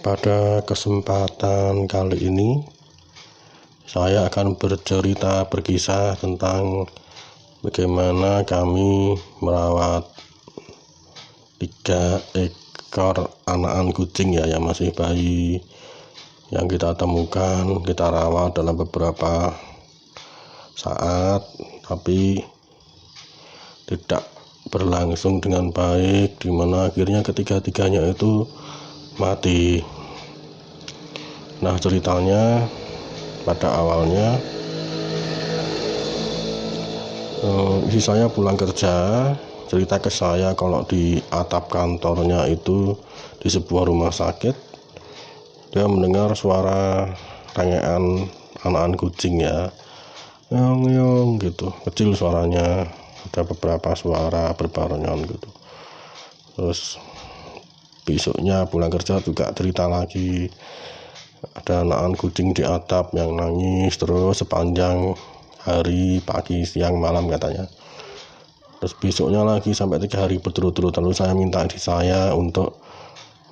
Pada kesempatan kali ini saya akan berkisah tentang bagaimana kami merawat 3 ekor anakan kucing yang masih bayi, yang kita temukan, kita rawat dalam beberapa saat, tapi tidak berlangsung dengan baik, dimana akhirnya ketiga-tiganya itu mati. Nah, ceritanya pada awalnya istri saya pulang kerja, cerita ke saya kalau di atap kantornya itu di sebuah rumah sakit dia mendengar suara rengean anakan kucing nyong gitu, kecil suaranya, ada beberapa suara berbarengan gitu. Terus besoknya pulang kerja juga cerita lagi, ada anakan kucing di atap yang nangis terus sepanjang hari, pagi, siang, malam katanya. Terus besoknya lagi sampai 3 hari berturut-turut. Lalu saya minta untuk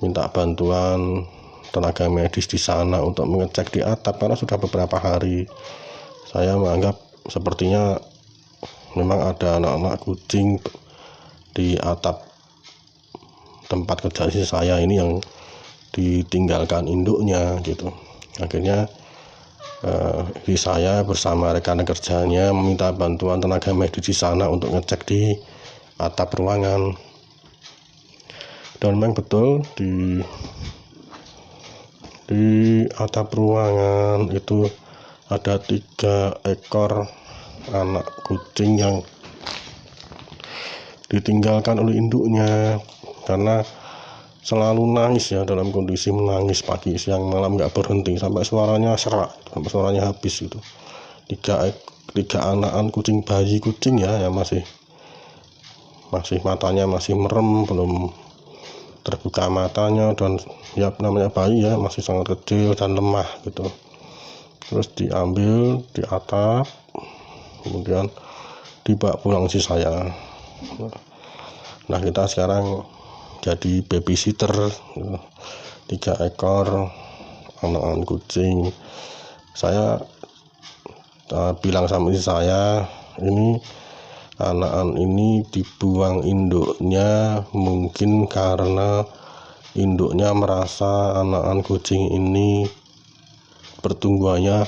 minta bantuan tenaga medis di sana untuk mengecek di atap, karena sudah beberapa hari saya menganggap sepertinya memang ada anak-anak kucing di atap tempat kerja saya ini yang ditinggalkan induknya gitu. Akhirnya istri saya bersama rekan kerjanya meminta bantuan tenaga medis di sana untuk ngecek di atap ruangan. Dan memang betul di atap ruangan itu ada 3 ekor anak kucing yang ditinggalkan oleh induknya, karena selalu nangis dalam kondisi menangis pagi, siang, malam, nggak berhenti sampai suaranya serak, sampai suaranya habis gitu. 3 anakan kucing, bayi kucing yang masih matanya masih merem, belum terbuka matanya, dan namanya bayi masih sangat kecil dan lemah gitu. Terus diambil di atap, kemudian dibawa pulang si saya. Nah, kita sekarang jadi babysitter 3 ekor anakan kucing. Saya bilang sama istri saya, ini anakan ini dibuang induknya mungkin karena induknya merasa anakan kucing ini pertumbuhannya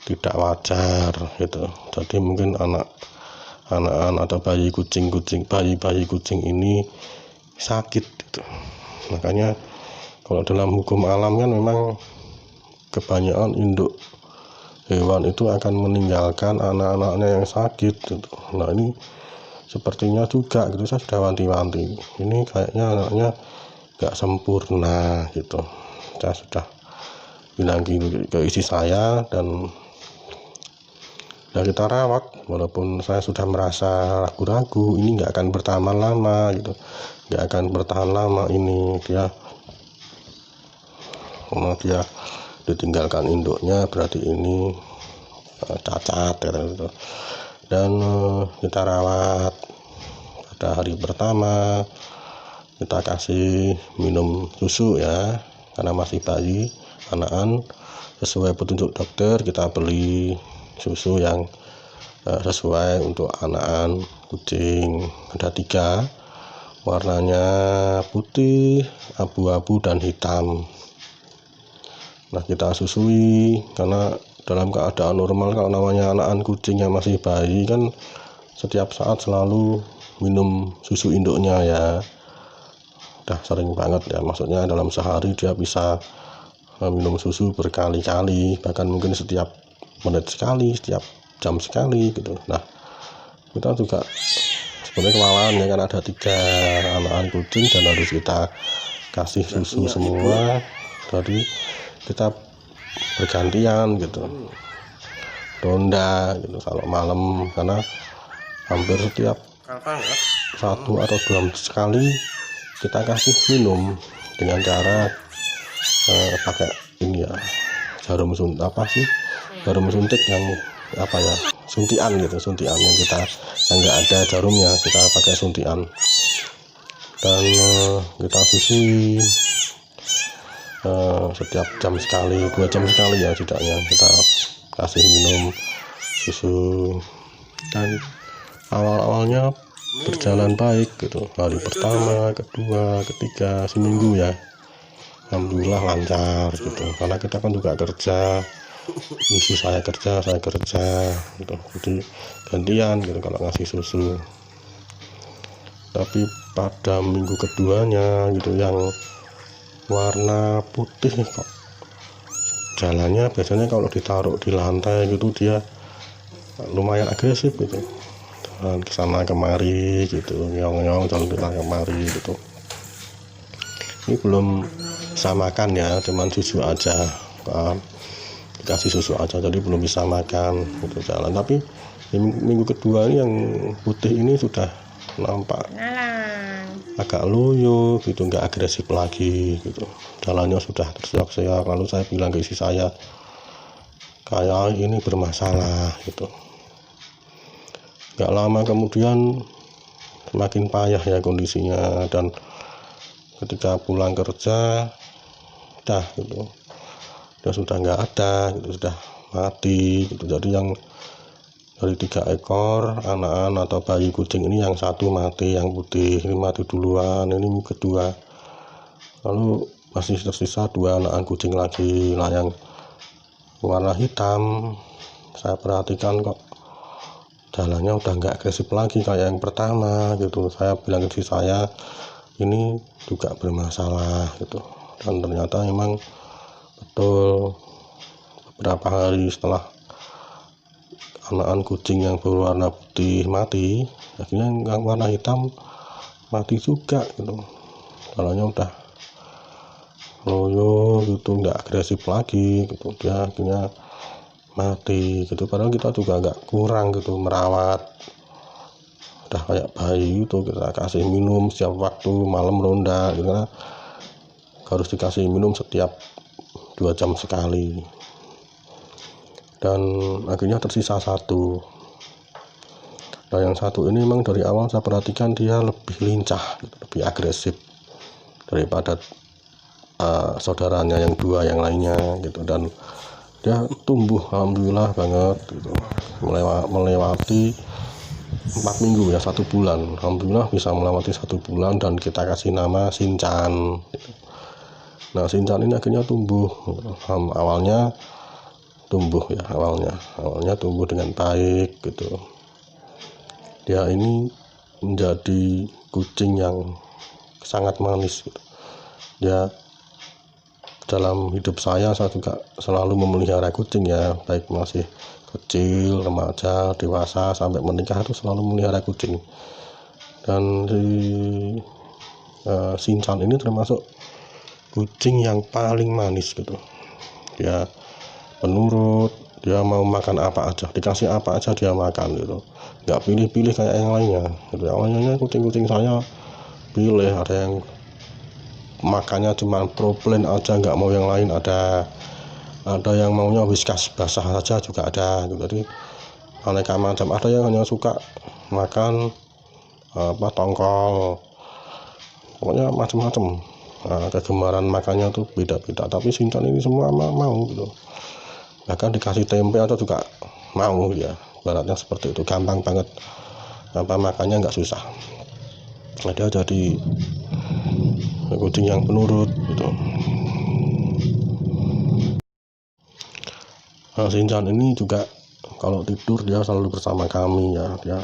tidak wajar gitu. Jadi mungkin anakan atau bayi kucing ini sakit gitu. Makanya kalau dalam hukum alam kan memang kebanyakan induk hewan itu akan meninggalkan anak-anaknya yang sakit gitu. Nah, ini sepertinya juga gitu, saya sudah wanti-wanti, ini kayaknya anaknya gak sempurna gitu. Saya sudah bilang gitu ke istri saya, dan kita rawat, walaupun saya sudah merasa ragu-ragu ini nggak akan bertahan lama gitu, nggak akan bertahan lama ini karena dia ditinggalkan induknya, berarti ini cacat gitu. Dan kita rawat. Pada hari pertama kita kasih minum susu karena masih bayi anakan, sesuai petunjuk dokter kita beli susu yang sesuai untuk anakan kucing. Ada 3, warnanya putih, abu-abu, dan hitam. Nah, kita susui karena dalam keadaan normal kalau namanya anakan kucing yang masih bayi kan setiap saat selalu minum susu induknya udah sering banget maksudnya dalam sehari dia bisa minum susu berkali-kali, bahkan mungkin setiap menit sekali, setiap jam sekali gitu. Nah, kita juga sebenarnya kewalahan kan ada 3 anakan kucing dan harus kita kasih susu semua, jadi kita bergantian gitu, ronda gitu kalau malam, karena hampir setiap 1 atau 2 menit sekali kita kasih minum dengan cara pakai ini jarum suntik yang suntian gitu, suntian yang nggak ada jarumnya, kita pakai suntian dan kita susui. setiap jam sekali, 2 jam sekali ya setidaknya kita kasih minum susu. Dan awal-awalnya berjalan baik gitu, hari pertama, kedua, ketiga, seminggu ya, alhamdulillah lancar gitu, karena kita kan juga kerja, isi saya kerja gitu, jadi gantian gitu kalau ngasih susu. Tapi pada minggu keduanya gitu, yang warna putih kok jalannya biasanya kalau ditaruh di lantai gitu dia lumayan agresif gitu, jalan kesana kemari gitu, nyong-nyong jalan kesana kemari gitu. Ini belum bisa makan ya, cuman susu aja, dikasih susu aja, jadi belum bisa makan gitu jalan. Tapi di minggu kedua ini yang putih ini sudah nampak agak loyo gitu, nggak agresif lagi gitu, jalannya sudah terseok-seok. Lalu saya bilang ke istri saya, kayak ini bermasalah gitu. Nggak lama kemudian semakin payah ya kondisinya, dan ketika pulang kerja dah gitu, dia sudah nggak ada gitu, sudah mati gitu. Jadi yang dari 3 ekor anak-anak atau bayi kucing ini yang satu mati, yang putih ini mati duluan, ini minggu kedua. Lalu masih tersisa 2 anak kucing lagi. Nah, yang warna hitam saya perhatikan kok jalannya udah nggak agresif lagi kayak yang pertama gitu. Saya bilang ke istri saya, ini juga bermasalah gitu. Dan ternyata memang betul, beberapa hari setelah anak kucing yang berwarna putih mati, akhirnya yang warna hitam mati juga gitu. Jalannya udah loyo gitu, nggak agresif lagi gitu, dia akhirnya mati gitu. Padahal kita juga nggak kurang gitu merawat, udah kayak bayi itu, kita kasih minum setiap waktu, malam ronda gitu, karena harus dikasih minum setiap 2 jam sekali. Dan akhirnya tersisa 1. Nah, yang 1 ini memang dari awal saya perhatikan dia lebih lincah gitu, lebih agresif daripada saudaranya yang 2 yang lainnya gitu. Dan dia tumbuh alhamdulillah banget gitu, melewati 4 minggu ya, 1 bulan, alhamdulillah bisa melewati 1 bulan, dan kita kasih nama Shinchan gitu. Nah, Shinchan ini akhirnya tumbuh awalnya tumbuh dengan baik gitu. Dia ini menjadi kucing yang sangat manis gitu. Dia dalam hidup saya juga selalu memelihara kucing ya, baik masih kecil, remaja, dewasa, sampai menikah itu selalu memelihara kucing. Dan si Shinchan ini termasuk kucing yang paling manis gitu. Dia penurut, dia mau makan apa aja, dikasih apa aja dia makan gitu, nggak pilih-pilih kayak yang lainnya gitu. Yang lainnya kucing-kucing saya pilih, ada yang makannya cuma proplen aja, nggak mau yang lain, ada yang maunya whiskas basah saja juga ada gitu. Jadi aneka macam, ada yang hanya suka makan tongkol, pokoknya macam-macam. Nah, kegemaran makannya tuh beda-beda, tapi Shinchan ini semua mau gitu. Bahkan dikasih tempe atau juga mau ya, baratnya seperti itu, gampang banget, makannya nggak susah. Dia jadi kucing yang penurut gitu. Nah, Shinchan ini juga kalau tidur dia selalu bersama kami ya, dia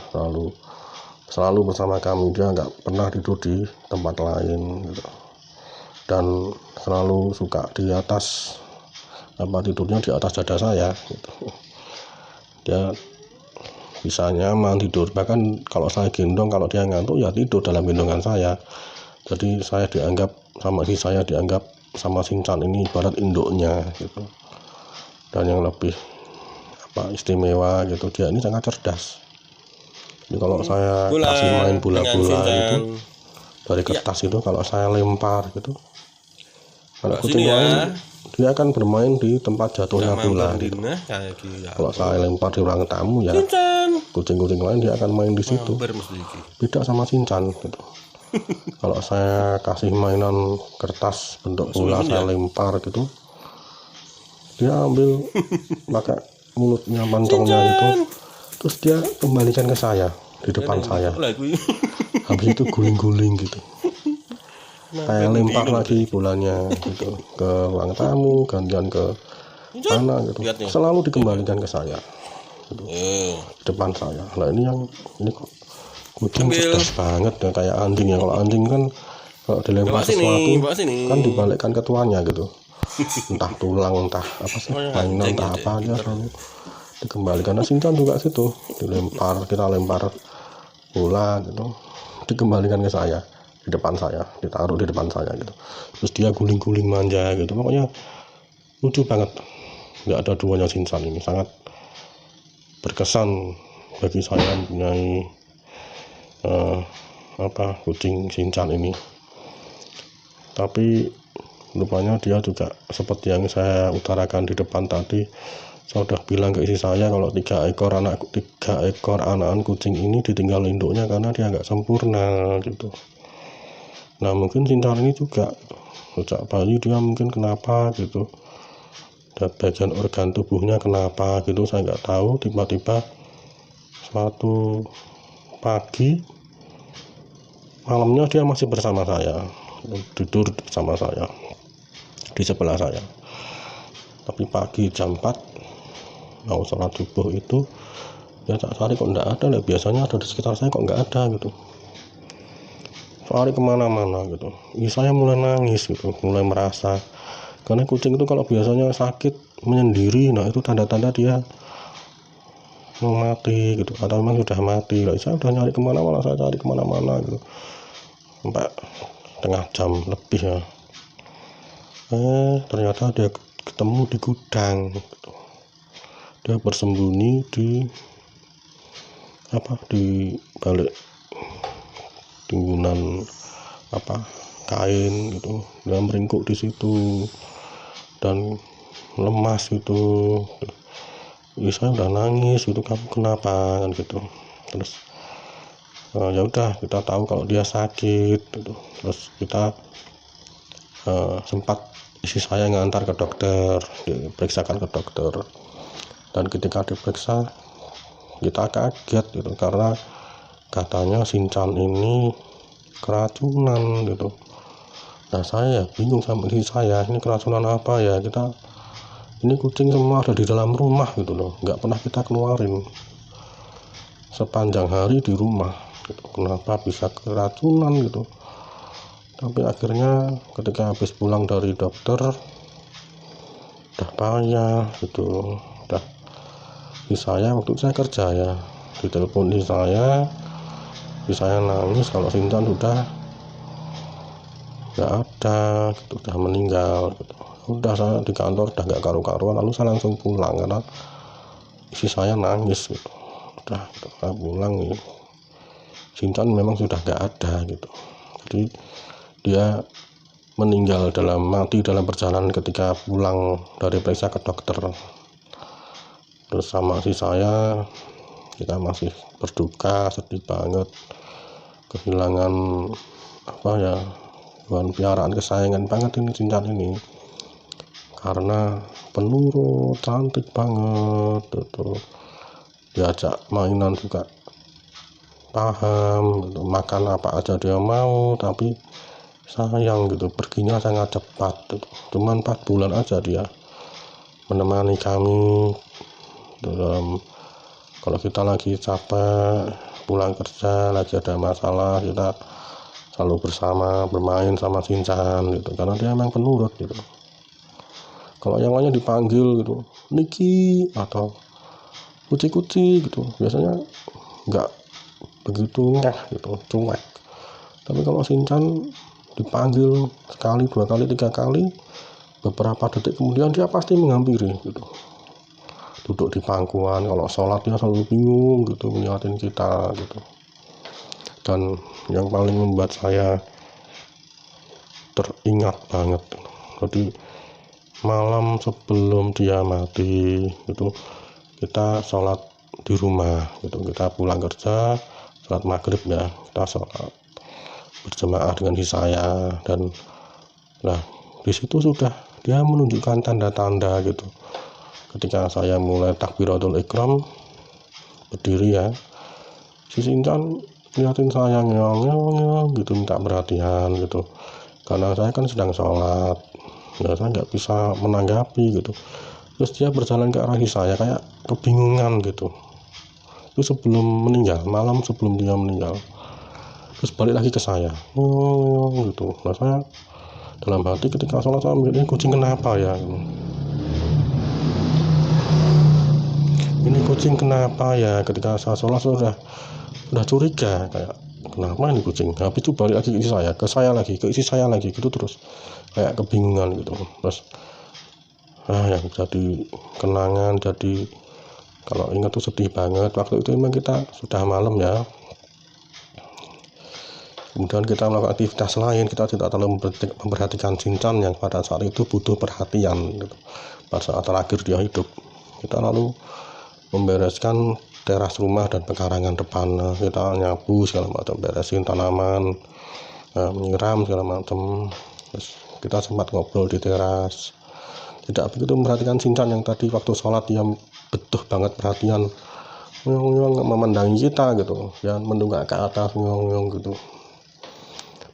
selalu bersama kami, dia nggak pernah tidur di tempat lain gitu. Dan selalu suka di atas, tidurnya di atas dada saya gitu. Dia bisa nyaman tidur, bahkan kalau saya gendong, kalau dia ngantuk ya tidur dalam gendongan saya. Jadi saya dianggap sama Shinchan ini ibarat induknya gitu. Dan yang lebih istimewa gitu, dia ini sangat cerdas. Jadi kalau saya kasih main bola-bola gitu dari kertas itu, kalau saya lempar gitu, kalau kucing lain dia akan bermain di tempat jatuhnya bola gitu. Kalau saya lempar di ruang tamu ya, kucing-kucing lain dia akan main di situ. Beda sama Shinchan gitu. Kalau saya kasih mainan kertas bentuk bola, saya lempar gitu, dia ambil pakai mulutnya, pancongnya gitu, terus dia kembalikan ke saya di depan saya. Habis itu guling-guling gitu, saya lempar lagi bolanya gitu ke ruang tamu, gantian ke mana gitu, selalu dikembalikan ke saya gitu, di depan saya. Nah ini kok kucing cerdas banget ya, kayak anjing ya. Kalau anjing kan kalau dilempar sesuatu kan dibalikkan ke tuannya gitu, entah tulang, entah apa sih, mainan, entah apa aja selalu dikembalikan. Nah Shinchan juga gitu, dilempar, kita lempar bola gitu, dikembalikan ke saya di depan saya, ditaruh di depan saya gitu, terus dia guling-guling manja gitu. Pokoknya lucu banget, nggak ada duanya Shinchan ini, sangat berkesan bagi saya mempunyai kucing Shinchan ini. Tapi rupanya dia juga seperti yang saya utarakan di depan tadi, saya udah bilang ke istri saya kalau 3 ekor anakan kucing ini ditinggal induknya karena dia nggak sempurna gitu. Nah mungkin Shinchan ini juga sejak bayi dia mungkin kenapa gitu, dan bagian organ tubuhnya kenapa gitu saya nggak tahu, tiba-tiba suatu pagi malamnya dia masih bersama saya, tidur bersama saya di sebelah saya. Tapi pagi jam 4 mau sholat subuh itu ya tak cari kok enggak ada lah, biasanya ada di sekitar saya kok enggak ada gitu, cari kemana-mana gitu. Saya mulai nangis gitu, mulai merasa, karena kucing itu kalau biasanya sakit menyendiri, nah itu tanda-tanda dia mau mati gitu, atau memang sudah mati lah. Saya udah nyari kemana-mana, saya cari kemana-mana gitu sampai setengah jam lebih ya. Ternyata dia ketemu di gudang gitu. Dia bersembunyi di balik timbunan kain gitu, dia meringkuk di situ dan lemas gitu. Saya udah nangis gitu, kamu kenapa kan gitu. Terus ya udah, kita tahu kalau dia sakit gitu. Terus kita sempat istri saya ngantar ke dokter, diperiksakan ke dokter, dan ketika diperiksa kita kaget gitu, karena katanya Shinchan ini keracunan gitu. Nah saya bingung sama istri saya, ini keracunan apa ya, ini kucing semua ada di dalam rumah gitu loh, nggak pernah kita keluarin sepanjang hari di rumah gitu, kenapa bisa keracunan gitu. Tapi akhirnya ketika habis pulang dari dokter udah payah gitu, udah saya waktu saya kerja ya, ditelepon di saya nangis kalau Shinchan udah nggak ada gitu, udah meninggal gitu. Udah saya di kantor udah nggak karu-karuan, lalu saya langsung pulang karena istri saya nangis gitu. Udah gitu, saya pulang nih, Shinchan memang sudah nggak ada gitu. Jadi dia meninggal mati dalam perjalanan ketika pulang dari periksa ke dokter. Terus sama istri saya kita masih berduka, sedih banget kehilangan hewan piaraan kesayangan banget ini Shinchan ini, karena penurut, cantik banget gitu. Diajak mainan juga paham gitu, makan apa aja dia mau, tapi sayang gitu, perginya sangat cepat gitu. Cuman 4 bulan aja dia menemani kami dalam, kalau kita lagi capek pulang kerja, lagi ada masalah, kita selalu bersama bermain sama Shinchan gitu, karena dia memang penurut gitu. Kalau yang lainnya dipanggil gitu, Niki atau kuci-kuci gitu, biasanya nggak begitu gitu, cuek. Tapi kalau Shinchan dipanggil sekali, 2 kali, 3 kali, beberapa detik kemudian dia pasti menghampiri gitu, duduk di pangkuan. Kalau sholat dia selalu bingung gitu ngeliatin kita gitu. Dan yang paling membuat saya teringat banget, jadi malam sebelum dia mati itu kita sholat di rumah gitu, kita pulang kerja sholat maghrib ya, kita sholat berjemaah dengan si saya. Dan nah di situ sudah dia menunjukkan tanda-tanda gitu. Ketika saya mulai takbiratul ikram berdiri ya, si Sincan liatin saya ngeong gitu, minta perhatian gitu, karena saya kan sedang sholat ya, saya nggak bisa menanggapi gitu. Terus dia berjalan ke arah saya kayak kebingungan gitu. Itu sebelum meninggal, malam sebelum dia meninggal. Terus balik lagi ke saya gitu. Nah saya dalam hati ketika sholat saya mikir, ini kucing kenapa ya, ini kucing kenapa ya. Ketika saya sholat sudah curiga, kayak kenapa ini kucing. Habis itu balik lagi ke saya lagi gitu, terus kayak kebingungan gitu. Terus yang jadi kenangan, jadi kalau ingat tuh sedih banget. Waktu itu memang kita sudah malam ya, kemudian kita melakukan aktivitas lain, kita tidak terlalu memperhatikan Sincan yang pada saat itu butuh perhatian gitu. Pada saat terakhir dia hidup, kita lalu membereskan teras rumah dan pekarangan depan. Kita nyapu segala macam, beresin tanaman, menyiram segala macam. Terus kita sempat ngobrol di teras, tidak begitu memperhatikan Sincan yang tadi waktu sholat dia betul banget perhatian, memandangi kita gitu, dan mendongak ke atas gitu.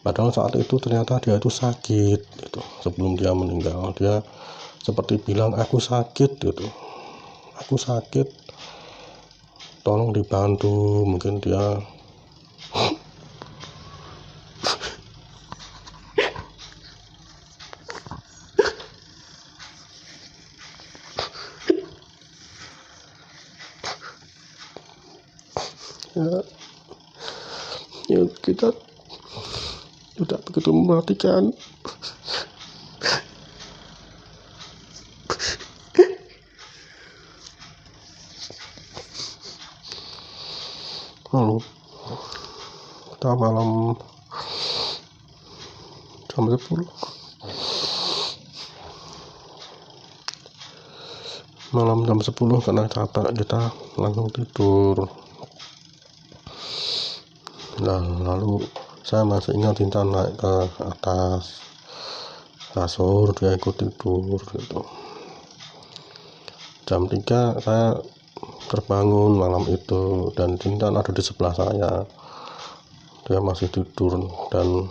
Padahal saat itu ternyata dia itu sakit gitu. Sebelum dia meninggal, dia seperti bilang, aku sakit gitu, aku sakit, tolong dibantu. Mungkin dia ya kita tidak begitu memperhatikan. Lalu kita malam jam 10 karena capek, kita langsung tidur. Nah lalu saya masih ingat Sincan naik ke atas kasur, dia ikut tidur gitu. Jam 3 saya terbangun malam itu, dan Sincan ada di sebelah saya, dia masih tidur, dan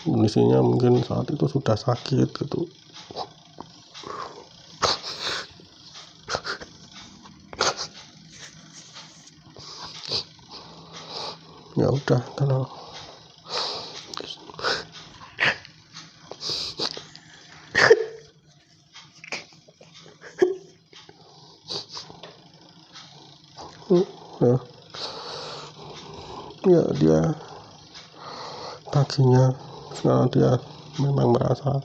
kondisinya mungkin saat itu sudah sakit gitu. Ya udah, kalau ya dia paginya sekarang dia memang merasa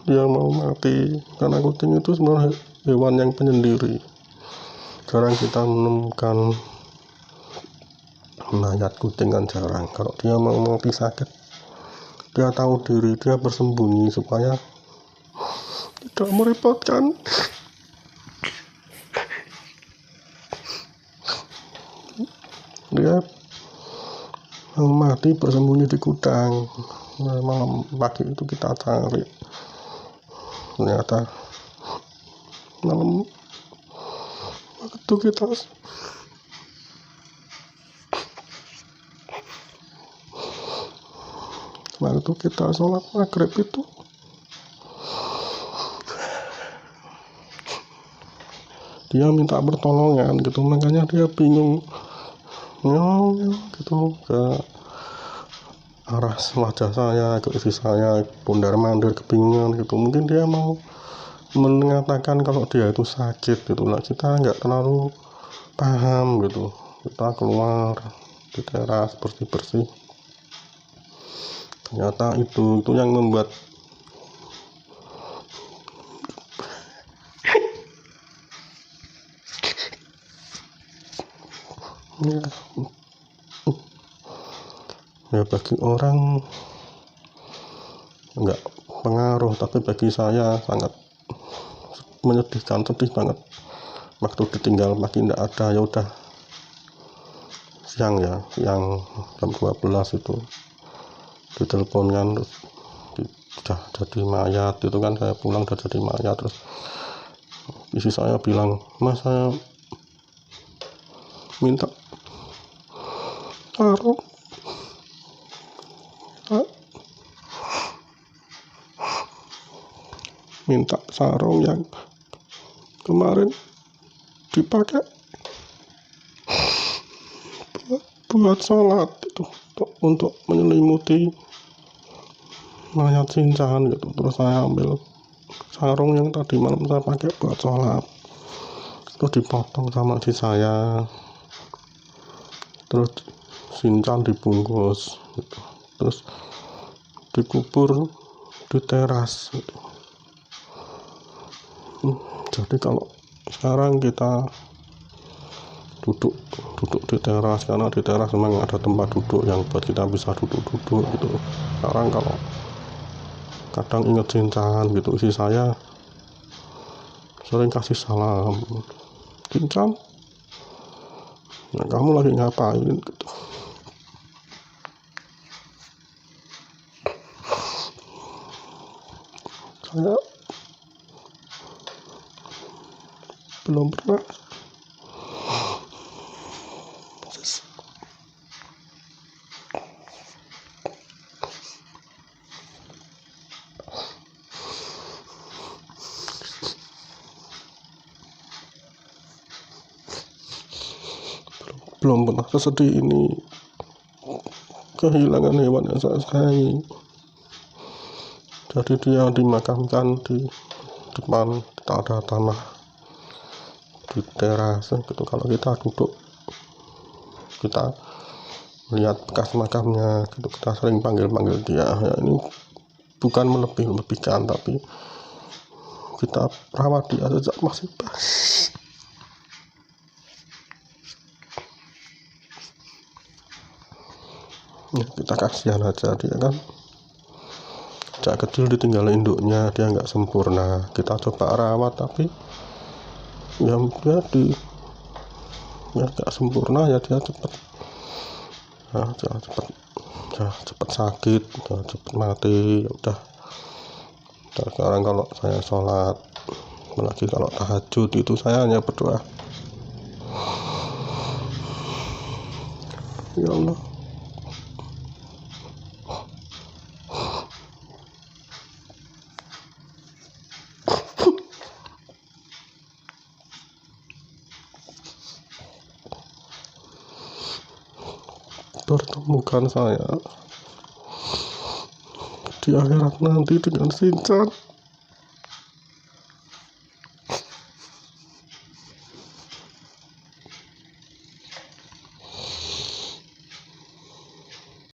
dia mau mati, karena kucing itu sebenarnya hewan yang penyendiri. Jarang kita menemukan mayat kucing, kan jarang. Kalau dia mau mati sakit, dia tahu diri, dia bersembunyi supaya tidak merepotkan. Dia mau mati bersembunyi di gudang. Nah, malam pagi itu kita cari, ternyata malam waktu kita sholat maghrib itu dia minta pertolongan gitu, makanya dia bingung gitu ke arah wajah saya, ke isi saya, pundar mandir kebingungan gitu. Mungkin dia mau mengatakan kalau dia itu sakit gitu lah, kita nggak terlalu paham gitu. Kita keluar di teras bersih-bersih, ternyata itu yang membuat ya bagi orang nggak pengaruh, tapi bagi saya sangat menyedihkan, sedih banget. Waktu ditinggal pagi nggak ada, ya udah siang ya, yang jam 12 itu ditelepon kan, terus udah jadi mayat itu kan, saya pulang udah jadi mayat. Terus istri saya bilang, "Mas, saya minta sarung, minta sarung yang kemarin dipakai buat sholat itu, untuk menyelimuti mayat cincang gitu." Terus saya ambil sarung yang tadi malam saya pakai buat sholat, terus dipotong sama istri saya, terus cincang dibungkus gitu, terus dikubur di teras gitu. Jadi kalau sekarang kita duduk di teras, karena di teras memang ada tempat duduk yang buat kita bisa duduk gitu. Sekarang kalau kadang inget cincang gitu, istri saya sering kasih salam, "Cincang, nah kamu lagi ngapain?" gitu. Saya belum pernah sesedih ini kehilangan hewan yang saya sayangi. Jadi dia dimakamkan di depan, kita ada tanah di teras gitu. Kalau kita duduk, kita melihat bekas makamnya gitu, kita sering panggil dia ya. Ini bukan melebih-lebihkan, tapi kita rawat dia sejak masih bayi. Ya, kita kasihan aja, dia kan sejak kecil ditinggal induknya, dia nggak sempurna, kita coba rawat tapi ya dia nggak sempurna ya, dia cepet sakit, cepet mati. Ya udah sekarang kalau saya sholat, apalagi kalau tahajud, itu saya hanya berdoa, "Ya Allah, pertemukan saya di akhirat nanti dengan cincang."